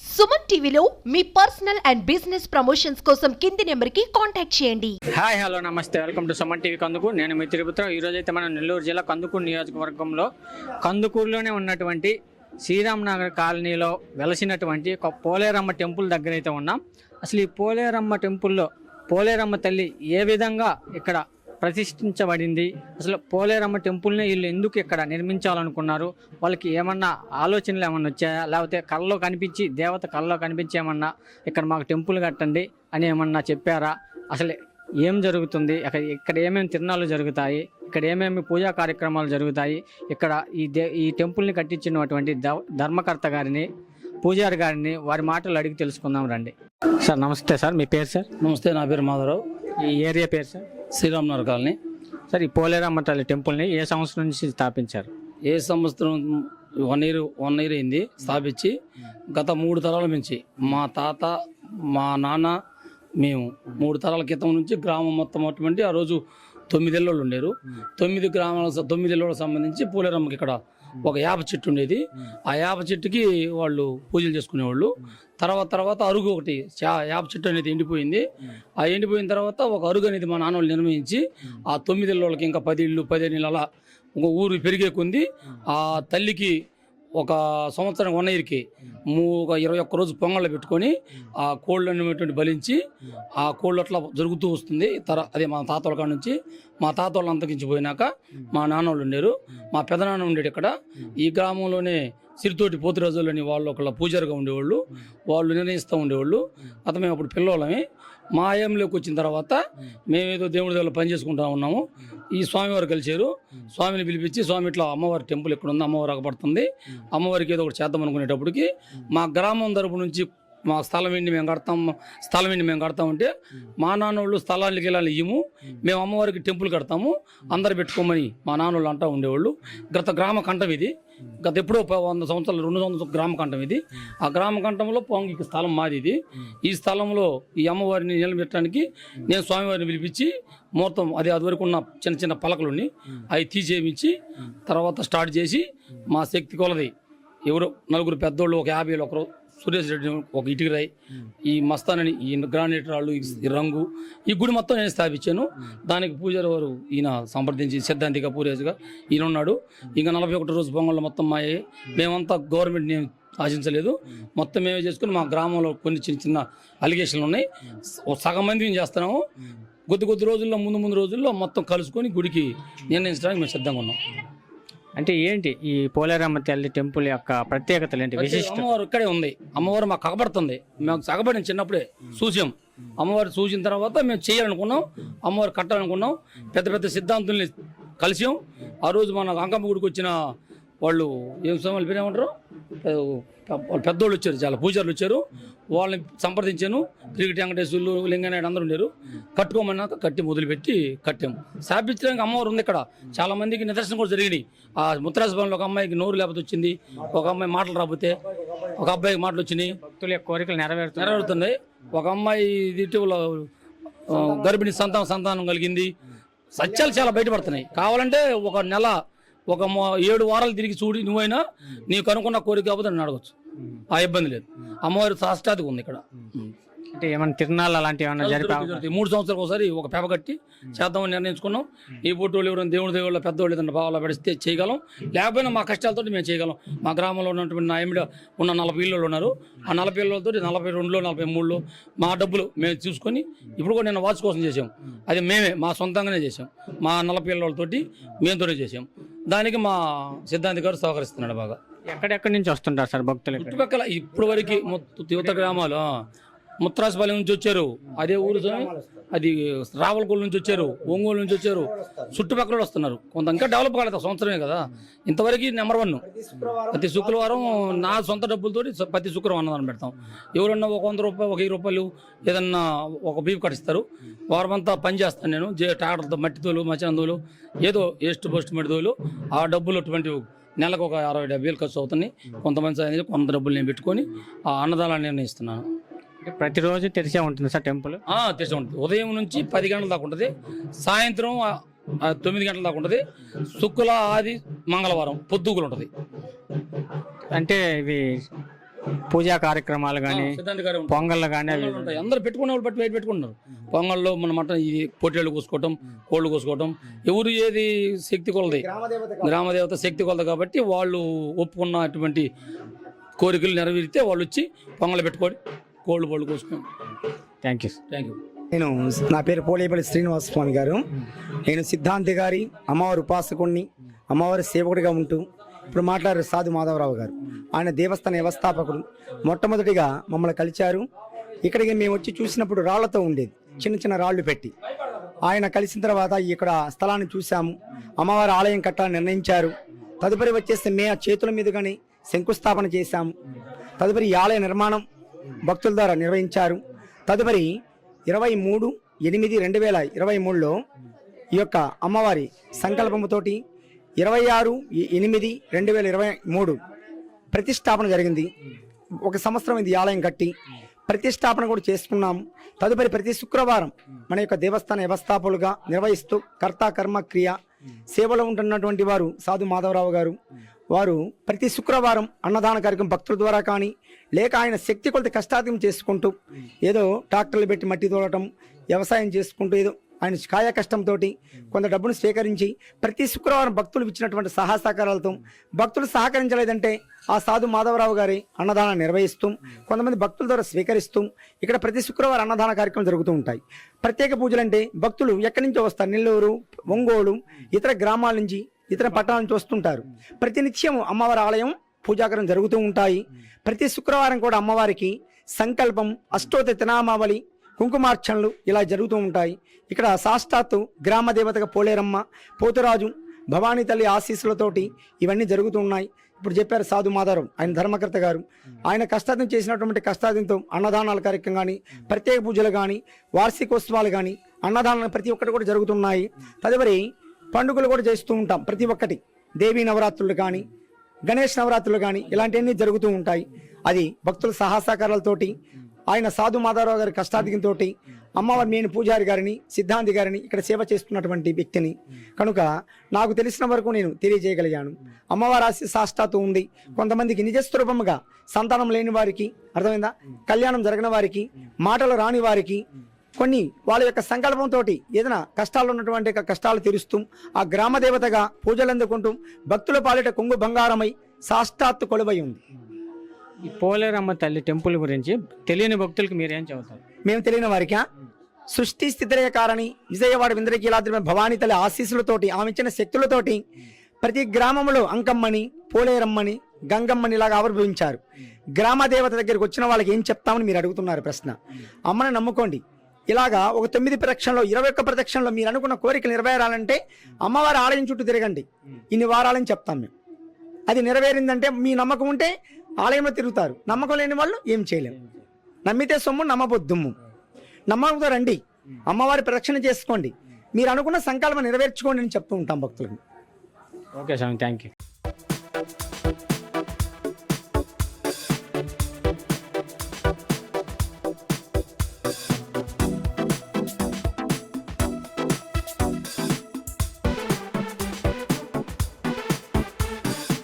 సుమన్ టీవీలో మీ personal and business promotions కోసం కింది నెంబర్కి కాంటాక్ట్ చేయండి. హాయ్ హలో నమస్తే, welcome to Suman TV Kandukur. నేను మీ తిరుపతిలో. ఈరోజు అయితే మనం నెల్లూరు జిల్లా కందుకూరు నియోజకవర్గంలో కందుకూరులోనే ఉన్నటువంటి శ్రీరామ్ నగర్ కాలనీలో వెలసినటువంటి ఒక పోలేరమ్మ టెంపుల్ దగ్గర అయితే ఉన్నాం. అసలు ఈ పోలేరమ్మ టెంపుల్లో పోలేరమ్మ తల్లి ఏ విధంగా ఇక్కడ ప్రతిష్ఠించబడింది, అసలు పోలేరమ్మ టెంపుల్ని వీళ్ళు ఎందుకు ఇక్కడ నిర్మించాలనుకున్నారు, వాళ్ళకి ఏమన్నా ఆలోచనలు ఏమన్నా వచ్చాయా, లేకపోతే కళ్ళలో కనిపించి దేవత కళ్ళలో కనిపించి ఏమన్నా ఇక్కడ మాకు టెంపుల్ కట్టండి అని ఏమన్నా చెప్పారా, అసలు ఏం జరుగుతుంది, ఇక్కడ ఏమేమి తిరునాళ్ళు జరుగుతాయి, ఇక్కడ ఏమేమి పూజా కార్యక్రమాలు జరుగుతాయి, ఇక్కడ ఈ టెంపుల్ని కట్టించినటువంటి ధర్మకర్త గారిని, పూజారి గారిని వారి మాటలు అడిగి తెలుసుకుందాం రండి. సార్ నమస్తే. సార్ మీ పేరు? సార్ నమస్తే, నా పేరు మాధవరావు. ఈ ఏరియా పేరు? Sir Sriram Nagar colony. Sir ఈ పోలేరమ్మ తల్లి టెంపుల్ని ఏ సంవత్సరం నుంచి స్థాపించారు? ఏ సంవత్సరం? 1 ఇయర్ అయింది స్థాపించి. గత 3 తరాల నుంచి మా తాత, మా నాన్న, మేము 3 తరాల క్రితం నుంచి గ్రామం మొత్తం అటువంటి ఆ రోజు 9 ఇళ్ళు ఉండేరు. 9 ఇళ్ళకు సంబంధించి పోలేరమ్మకి ఇక్కడ ఒక యాప చెట్టు ఉండేది. ఆ యాప చెట్టుకి వాళ్ళు పూజలు చేసుకునేవాళ్ళు. తర్వాత అరుగు ఒకటి యాప చెట్టు అనేది ఎండిపోయింది. ఆ ఎండిపోయిన తర్వాత ఒక అరుగు అనేది మా నాన్న వాళ్ళు నిర్మించి ఆ 9 ఇళ్ళకి ఇంకా 10 ఇళ్ళు 15 ఇళ్ళు అలా ఒక ఊరు పెరిగే కొంది ఆ తల్లికి ఒక సంవత్సరం 1 ఇయర్కి ఒక 21 రోజు పొంగళ్ళు పెట్టుకొని ఆ కోళ్ళు అనేటువంటి బలించి ఆ కోళ్ళు అట్లా జరుగుతూ వస్తుంది. అదే మా తాత వాళ్ళ కాడ నుంచి. మా తాత వాళ్ళు అంతకించిపోయినాక మా నాన్న వాళ్ళు ఉండేరు. మా పెదనాన్న ఉండేది ఇక్కడ. ఈ గ్రామంలోనే సిరితోటి పోతురాజులని వాళ్ళు ఒకళ్ళ పూజారిగా ఉండేవాళ్ళు. వాళ్ళు నిర్ణయిస్తూ ఉండేవాళ్ళు. మేము అప్పుడు పిల్లలమే. మా ఆయంలోకి వచ్చిన తర్వాత మేమేదో దేవుడి దగ్గర పని చేసుకుంటా ఉన్నాము. ఈ స్వామివారు కలిసారు. స్వామిని పిలిపించి, స్వామి ఇట్లా అమ్మవారి టెంపుల్ ఎక్కడ ఉంది, అమ్మవారు అగపడుతుంది, అమ్మవారికి ఏదో ఒకటి చేద్దాం అనుకునేటప్పటికి మా గ్రామం తరపు నుంచి మా స్థలం ఏంటి మేము కడతామంటే మా నాన్నోళ్ళు స్థలానికి వెళ్ళాలి ఇయ్యము, మేము అమ్మవారికి టెంపుల్ కడతాము, అందరు పెట్టుకోమని మా నాన్నోళ్ళు అంటూ ఉండేవాళ్ళు. గత గ్రామ కంఠం ఇది. గత ఎప్పుడో 100 సంవత్సరాలు 200 సంవత్సరాలు గ్రామ కంఠం ఇది. ఆ గ్రామ కంఠంలో పొంగి స్థలం మాది ఇది. ఈ స్థలంలో ఈ అమ్మవారిని నిలబెట్టడానికి నేను స్వామివారిని పిలిపించి మొత్తం అది వరకు ఉన్న చిన్న చిన్న పలకలుని అవి తీసేయించి తర్వాత స్టార్ట్ చేసి మా శక్తి కొలది ఎవరు 4 పెద్దోళ్ళు, ఒక 50 ఏళ్ళు, ఒకరు సురేష్ రెడ్డి, ఒక ఇటుకరాయి, ఈ మస్తానని, ఈ గ్రానైట్ రాళ్ళు, ఈ రంగు, ఈ గుడి మొత్తం నేను స్థాపించాను. దానికి పూజారి వారు ఈయన సంప్రదించి సిద్ధాంతిగా పూరేజ్గా ఈయన ఉన్నాడు. ఇంకా 41 రోజు పొంగళ్ళు మొత్తం మాయే. మేమంతా గవర్నమెంట్ నేను ఆశించలేదు, మొత్తం మేమే చేసుకుని మా గ్రామంలో కొన్ని చిన్న అలిగేషన్లు ఉన్నాయి. సగం మంది మేము చేస్తున్నాము. కొద్ది రోజుల్లో ముందు రోజుల్లో మొత్తం కలుసుకొని గుడికి నిర్ణయించడానికి మేము సిద్ధంగా ఉన్నాం. అంటే ఏంటి ఈ పోలేరమ్మ తల్లి టెంపుల్ యొక్క ప్రత్యేకతలు ఏంటి, విశిష్టత? అమ్మవారు ఇక్కడే ఉంది. అమ్మవారు మాకు కగబడుతుంది. మేము సగబడిన చిన్నప్పుడే చూసాం. అమ్మవారు చూసిన తర్వాత మేము చేయాలనుకున్నాం, అమ్మవారు కట్టాలనుకున్నాం. పెద్ద సిద్ధాంతుల్ని కలిసాం. ఆ రోజు మన అంకమ్మ గుడికి వచ్చిన వాళ్ళు ఏం స్వామి పేరు ఏమంటారు, పెద్దోళ్ళు వచ్చారు, చాలా పూజారులు వచ్చారు. వాళ్ళని సంప్రదించాను. క్రికెట్ వెంకటేశ్వర్లు, లింగనాయుడు అందరూ ఉండేరు. కట్టుకోమన్నాక కట్టి మొదలుపెట్టి కట్టాము. స్థాపించడానికి అమ్మవారు ఉంది ఇక్కడ. చాలా మందికి నిదర్శనం కూడా జరిగినాయి. ఆ ముత్తరాజభవన్లో ఒక అమ్మాయికి నోరు లేకపోతే వచ్చింది, ఒక అమ్మాయి మాటలు రాకపోతే ఒక అబ్బాయికి మాటలు వచ్చినాయి. భక్తుల కోరికలు నెరవేరుతున్నాయి. ఒక అమ్మాయి ఇటీవల గర్భిణీ సంతానం కలిగింది. సత్యాలు చాలా బయటపడుతున్నాయి. కావాలంటే ఒక నెల, ఒక 7 వారాలు తిరిగి చూడి నువ్వైనా నీకు అనుకున్న కోరిక కాకపోతే నన్ను అడగచ్చు. ఆ ఇబ్బంది లేదు. అమ్మవారి సాష్టాదిగా ఉంది ఇక్కడ. అంటే ఏమైనా తిరునాళ్ళు అలాంటివి ఏమైనా జరిపి 3 సంవత్సరాలకు ఒకసారి ఒక పేప కట్టి చేద్దామని నిర్ణయించుకున్నాం. ఈ ఫోటోలు ఎవరైనా దేవుడి దేవుళ్ళ పెద్దవాళ్ళు ఏదైనా భావాలు పెడితే చేయగలం, లేకపోయినా మా కష్టాలతో మేము చేయగలం. మా గ్రామంలో ఉన్నటువంటి నా ఎమిడ ఉన్న 40 ఇళ్ళు ఉన్నారు. ఆ 40 ఇళ్ళతో 42లో 43లో మా డబ్బులు మేము చూసుకొని ఇప్పుడు కూడా నేను వాచ్ కోసం చేసాం. అది మేమే మా సొంతంగానే చేసాం. మా 40 ఇళ్ళతోటి మేముతోనే చేసాం. దానికి మా సిద్ధాంతి గారు సహకరిస్తున్నాడు బాగా. ఎక్కడెక్కడి నుంచి వస్తుంటారు సార్ భక్తులు? చుట్టుపక్కల ఇప్పుడు వరకు యువత గ్రామాలు ముత్రాసుపల్లి నుంచి వచ్చారు, అదే ఊరు అది రావలగూడ నుంచి వచ్చారు, ఒంగోలు నుంచి వచ్చారు, చుట్టుపక్కల వస్తున్నారు. కొంత ఇంకా డెవలప్ కాలేదు, సంవత్సరమే కదా. ఇంతవరకు నెంబర్ 1 ప్రతి శుక్రవారం నా సొంత డబ్బులతో ప్రతి శుక్రవారం అన్నదానం పెడతాం. ఎవరన్నా ఒక 100 రూపాయలు, ఒక 20 రూపాయలు ఏదన్నా ఒక బీఫ్ కట్టిస్తారు. వారమంతా పని చేస్తాను నేను. ట్రాక్టర్తో మట్టితోలు, మచినందోలు, ఏదో పోస్ట్ మట్టితోలు. ఆ డబ్బులు అటువంటి నెలకు ఒక 60-70 వేలు ఖర్చు అవుతున్నాయి. కొంతమంది కొంత డబ్బులు నేను పెట్టుకొని ఆ అన్నదానాన్ని నిర్ణయిస్తున్నాను. ప్రతిరోజు తెరిచే ఉంటుంది సార్ టెంపుల్? తెరిచే ఉంటుంది. ఉదయం నుంచి 10 గంటల దాకా ఉంటుంది. సాయంత్రం 9 గంటల దాకా ఉంటుంది. శుక్ల, ఆది, మంగళవారం పొద్దుగులు ఉంటుంది. అంటే ఇవి పూజా కార్యక్రమాలు కానీ సిద్ధాంతి గారు ఉంటారు. పొంగళ్ళు కానీ అవి పొంగళ్ళు ఉంటాయి. అందరూ పెట్టుకునే వాళ్ళు బట్టి బయట పెట్టుకుంటున్నారు. పొంగల్లో మన మటన్ ఇది పొట్టేళ్ళు కోసుకోవటం, కోళ్ళు కోసుకోవటం, ఎవరు ఏది శక్తి కొలది, గ్రామదేవత శక్తి కొలది కాబట్టి వాళ్ళు ఒప్పుకున్నటువంటి కోరికలు నెరవేరితే వాళ్ళు వచ్చి పొంగలు పెట్టుకొని కోళ్ళు పళ్ళు కోసుకొని. Thank you. నేను నా పేరు పోలేపల్లి శ్రీనివాస స్వామి గారు. నేను సిద్ధాంతి గారి అమ్మవారి ఉపాసకుడిని, అమ్మవారి సేవకుడిగా ఉంటూ ఇప్పుడు మాట్లాడారు సాధు మాధవరావు గారు. ఆయన దేవస్థాన వ్యవస్థాపకుడు. మొట్టమొదటిగా మమ్మల్ని కలిశారు. ఇక్కడికి మేము వచ్చి చూసినప్పుడు రాళ్లతో ఉండేది, చిన్న చిన్న రాళ్ళు పెట్టి. ఆయన కలిసిన తర్వాత ఇక్కడ స్థలాన్ని చూసాము. అమ్మవారి ఆలయం కట్టాలని నిర్ణయించారు. తదుపరి వచ్చేసి మే చేతుల మీదుగానే శంకుస్థాపన చేశాము. తదుపరి ఈ ఆలయ నిర్మాణం భక్తుల ద్వారా నిర్వహించారు. తదుపరి 23/8/2023లో ఈ యొక్క అమ్మవారి సంకల్పముతోటి 26/8/2023 ప్రతిష్టాపన జరిగింది. ఒక సంవత్సరం ఇది ఆలయం కట్టి ప్రతిష్టాపన కూడా చేసుకున్నాము. తదుపరి ప్రతి శుక్రవారం మన యొక్క దేవస్థాన వ్యవస్థాపకులుగా నిర్వహిస్తూ కర్త కర్మ క్రియ సేవలో ఉంటున్నటువంటి వారు సాధు మాధవరావు గారు. వారు ప్రతి శుక్రవారం అన్నదాన కార్యక్రమం భక్తుల ద్వారా కానీ లేక ఆయన శక్తి కొలది కష్టార్థం చేసుకుంటూ ఏదో ట్రాక్టర్లు పెట్టి మట్టి తోలటం, వ్యవసాయం చేసుకుంటూ ఏదో ఆయన కాయ కష్టంతో కొంత డబ్బును స్వీకరించి ప్రతి శుక్రవారం భక్తులు ఇచ్చినటువంటి సహకారాలతో భక్తులు సహకరించలేదంటే ఆ సాధు మాధవరావు గారి అన్నదానం నిర్వహిస్తూ కొంతమంది భక్తుల ద్వారా స్వీకరిస్తూ ఇక్కడ ప్రతి శుక్రవారం అన్నదాన కార్యక్రమం జరుగుతూ ఉంటాయి. ప్రత్యేక పూజలు అంటే భక్తులు ఎక్కడి నుంచో వస్తారు, నెల్లూరు, ఒంగోలు, ఇతర గ్రామాల నుంచి, ఇతర పట్టణాల నుంచి వస్తుంటారు. ప్రతినిత్యం అమ్మవారి ఆలయం పూజాకరం జరుగుతూ ఉంటాయి. ప్రతి శుక్రవారం కూడా అమ్మవారికి సంకల్పం, అష్టోత్తర తినామావళి, కుంకుమార్చనలు ఇలా జరుగుతూ ఉంటాయి. ఇక్కడ సాక్షాత్తు గ్రామ దేవతగా పోలేరమ్మ, పోతురాజు, భవానీ తల్లి ఆశీస్సులతోటి ఇవన్నీ జరుగుతూ ఉన్నాయి. ఇప్పుడు చెప్పారు సాధు మాధవరావు, ఆయన ధర్మకర్త గారు. ఆయన కష్టార్థం చేసినటువంటి కష్టార్థంతో అన్నదానాల కార్యక్రమం కానీ, ప్రత్యేక పూజలు కానీ, వార్షికోత్సవాలు కానీ, అన్నదానాలు ప్రతి ఒక్కటి కూడా జరుగుతున్నాయి. తదుపరి పండుగలు కూడా చేస్తూ ఉంటాం. ప్రతి ఒక్కటి దేవీ నవరాత్రులు కానీ, గణేష్ నవరాత్రులు కానీ ఇలాంటివన్నీ జరుగుతూ ఉంటాయి. అది భక్తుల సహకారాలతోటి ఆయన సాధు మాధవరావు గారి కష్టాధికంతో అమ్మవారి నేను పూజారి గారిని, సిద్ధాంతి గారిని ఇక్కడ సేవ చేస్తున్నటువంటి వ్యక్తిని కనుక నాకు తెలిసిన వరకు నేను తెలియజేయగలిగాను. అమ్మవారి ఆశ సాష్టాత్తు ఉంది. కొంతమందికి నిజస్వరూపముగా సంతానం లేని వారికి, అర్థమైందా, కళ్యాణం జరగని వారికి, మాటలు రాని వారికి, కొన్ని వాళ్ళ యొక్క సంకల్పంతో ఏదైనా కష్టాలు ఉన్నటువంటి కష్టాలు తీరుస్తూ ఆ గ్రామ దేవతగా పూజలు అందుకుంటూ భక్తుల పాలిట కొంగు బంగారమై సాష్టాత్తు కొలువై ఉంది. ఈ పోలేరమ్మ తల్లి టెంపుల్ గురించి తెలియని భక్తులకి మీరేం చెబుతారు? మేము తెలియని వారికి సృష్టి స్థితిరయ కారణి విజయవాడ వింద్రకీలాద్రి భవానీ తల్లి ఆశీస్సులతోటి, ఆమె ఇచ్చిన శక్తులతోటి ప్రతి గ్రామంలో అంకమ్మని, పోలేరమ్మని, గంగమ్మని ఇలాగా ఆవిర్భవించారు. గ్రామ దేవత దగ్గరికి వచ్చిన వాళ్ళకి ఏం చెప్తామని మీరు అడుగుతున్నారు ప్రశ్న. అమ్మని నమ్ముకోండి. ఇలాగా ఒక 9 ప్రదక్షిణలో 21 ప్రదక్షిణలో మీరు అనుకున్న కోరికలు నెరవేరాలంటే అమ్మవారి ఆలయం చుట్టూ తిరగండి. ఇన్ని వారాలని చెప్తాం మేము. అది నెరవేరిందంటే మీ నమ్మకం ఉంటే ఆలయంలో తిరుగుతారు. నమ్మకం లేని వాళ్ళు ఏం చేయలేము. నమ్మితే సొమ్ము, నమ్మబొద్దుమ్ము. నమ్మకంతో రండి, అమ్మవారి ప్రదక్షిణ చేసుకోండి, మీరు అనుకున్న సంకల్పం నెరవేర్చుకోండి అని చెప్తూ ఉంటాం భక్తులకు. ఓకే స్వామి, థ్యాంక్ యూ.